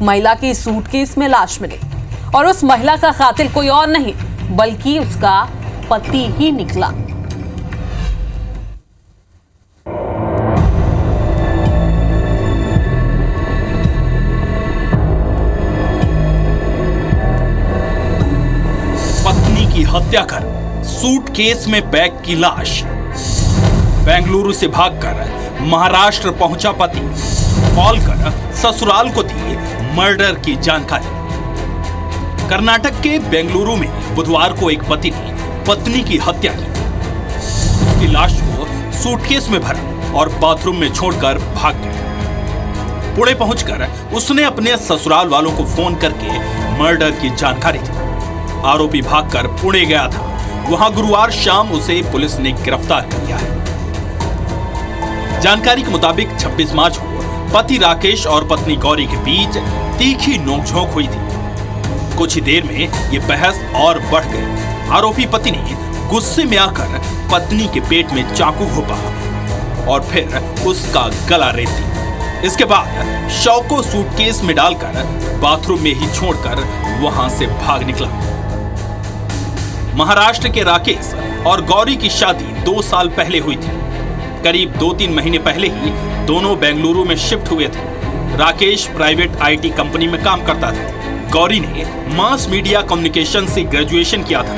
एक महिला की सूटकेस में लाश मिली और उस महिला का कातिल कोई और नहीं बल्कि उसका पति ही निकला। पत्नी की हत्या कर सूटकेस में बैग की लाश। बेंगलुरु से भागकर महाराष्ट्र पहुंचा पति, कॉल कर ससुराल को दी मर्डर की जानकारी। कर्नाटक के बेंगलुरु में बुधवार को एक पति ने पत्नी की हत्या की। उसकी लाश को सूटकेस में भरा और बाथरूम में छोड़कर भाग गया। पुणे पहुंचकर उसने अपने ससुराल वालों को फोन करके मर्डर की जानकारी दी। आरोपी भागकर पुणे गया था। वहां गुरुवार शाम उसे पुलिस ने गिरफ्तार कर लिया है। जानकारी के मुताबिक 26 मार्च को पति राकेश और पत्नी गौरी के बीच तीखी नोकझोंक हुई थी। कुछ ही देर में ये बहस और बढ़ गई। आरोपी पति ने गुस्से में आकर पत्नी के पेट में चाकू घोंपा और फिर उसका गला रेत दी। इसके बाद शव को सूटकेस में डालकर बाथरूम में ही छोड़कर वहां से भाग निकला। महाराष्ट्र के राकेश और गौरी की शादी 2 साल पहले हुई थी। करीब 2-3 महीने पहले ही दोनों बेंगलुरु में शिफ्ट हुए थे। राकेश प्राइवेट आईटी कंपनी में काम करता था। गौरी ने मास मीडिया कम्युनिकेशन से ग्रेजुएशन किया था।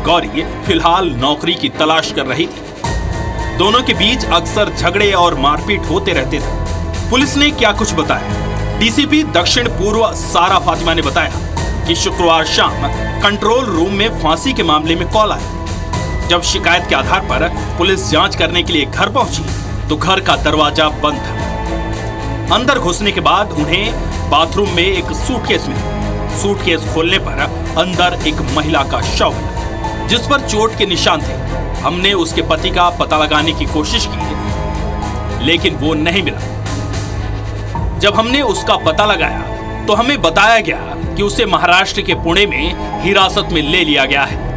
गौरी फिलहाल नौकरी की तलाश कर रही थी। दोनों के बीच अक्सर झगड़े और मारपीट होते रहते थे। पुलिस ने क्या कुछ बताया। डीसीपी दक्षिण पूर्व सारा फातिमा ने बताया कि शुक्रवार शाम कंट्रोल रूम में फांसी के मामले में कॉल आया। जब शिकायत के आधार पर पुलिस जांच करने के लिए घर पहुंची तो घर का दरवाजा बंद था। अंदर घुसने के बाद उन्हें बाथरूम में एक सूटकेस मिला। सूटकेस खोलने पर अंदर एक महिला का शव मिला जिस पर चोट के निशान थे। हमने उसके पति का पता लगाने की कोशिश की लेकिन वो नहीं मिला। जब हमने उसका पता लगाया तो हमें बताया गया कि उसे महाराष्ट्र के पुणे में हिरासत में ले लिया गया है।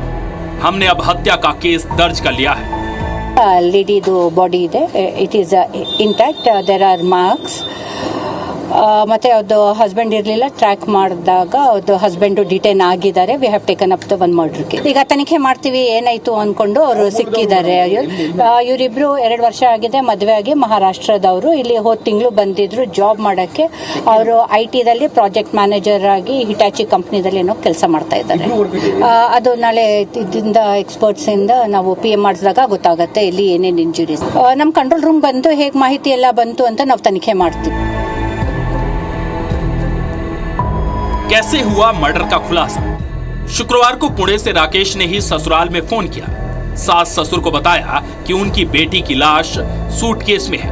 हमने अब हत्या का केस दर्ज कर लिया है। लेडीದು ಬಾಡಿ ಇದೆ, it is intact, there are marks. ಮತ್ತೆ ಅದು ಹಸ್ಬೆಂಡ್ ಇರಲಿಲ್ಲ, ಟ್ರ್ಯಾಕ್ ಮಾಡಿದಾಗ ಅದು ಹಸ್ಬೆಂಡ್ ಡಿಟೈನ್ ಆಗಿದ್ದಾರೆ. We have taken up the one murder case. ಈಗ ತನಿಖೆ ಮಾಡ್ತೀವಿ ಏನಾಯ್ತು ಅನ್ಕೊಂಡು ಅವರು ಸಿಕ್ಕಿದ್ದಾರೆ. ಇವರಿಬ್ರು 2 ವರ್ಷ ಆಗಿದೆ ಮದುವೆ ಆಗಿ ಮಹಾರಾಷ್ಟ್ರದವರು. ಇಲ್ಲಿ ಹೋದ ತಿಂಗಳು ಬಂದಿದ್ರು ಜಾಬ್ ಮಾಡೋಕ್ಕೆ. ಅವರು IT ದಲ್ಲಿ ಪ್ರಾಜೆಕ್ಟ್ ಮ್ಯಾನೇಜರ್ ಆಗಿ ಹಿಟಾಚಿ ಕಂಪ್ನಿದಲ್ಲಿ ಏನೋ ಕೆಲಸ ಮಾಡ್ತಾ ಇದ್ದಾರೆ. ಅದು ನಾಳೆ ಇದರಿಂದ ಎಕ್ಸ್ಪರ್ಟ್ಸ್ ಇಂದ ನಾವು PM ಮಾಡಿಸಿದಾಗ ಗೊತ್ತಾಗುತ್ತೆ ಇಲ್ಲಿ ಏನೇನು ಇಂಜುರೀಸ್. ನಮ್ಮ ಕಂಟ್ರೋಲ್ ರೂಮ್ ಬಂದು ಹೇಗೆ ಮಾಹಿತಿ ಎಲ್ಲ ಬಂತು ಅಂತ ನಾವು ತನಿಖೆ ಮಾಡ್ತೀವಿ. कैसे हुआ मर्डर का खुलासा। शुक्रवार को पुणे से राकेश ने ही ससुराल में फोन किया। सास ससुर को बताया कि उनकी बेटी की लाश सूटकेस में है।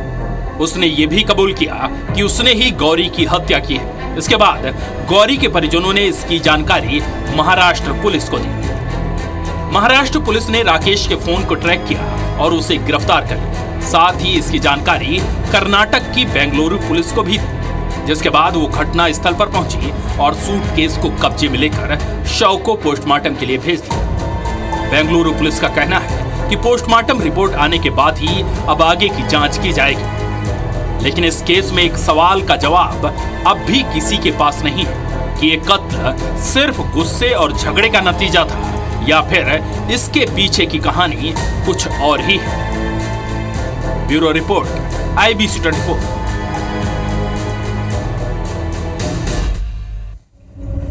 उसने ये भी कबूल किया कि उसने ही गौरी की हत्या की है। इसके बाद गौरी के परिजनों ने इसकी जानकारी महाराष्ट्र पुलिस को दी। महाराष्ट्र पुलिस ने राकेश के फोन को ट्रैक किया और उसे गिरफ्तार कर लिया। साथ ही इसकी जानकारी कर्नाटक की बेंगलुरु पुलिस को भी दी, जिसके बाद वो घटना स्थल पर पहुंची और सूटकेस को कब्जे में लेकर शव को पोस्टमार्टम के लिए भेज दिया। बेंगलुरु पुलिस का कहना है कि पोस्टमार्टम रिपोर्ट आने के बाद ही अब आगे की जांच की जाएगी। लेकिन इस केस में एक सवाल का जवाब अब भी किसी के पास नहीं है कि ये कत्ल सिर्फ गुस्से और झगड़े का नतीजा था या फिर इसके पीछे की कहानी कुछ और ही है। Bureau report, IBC 24।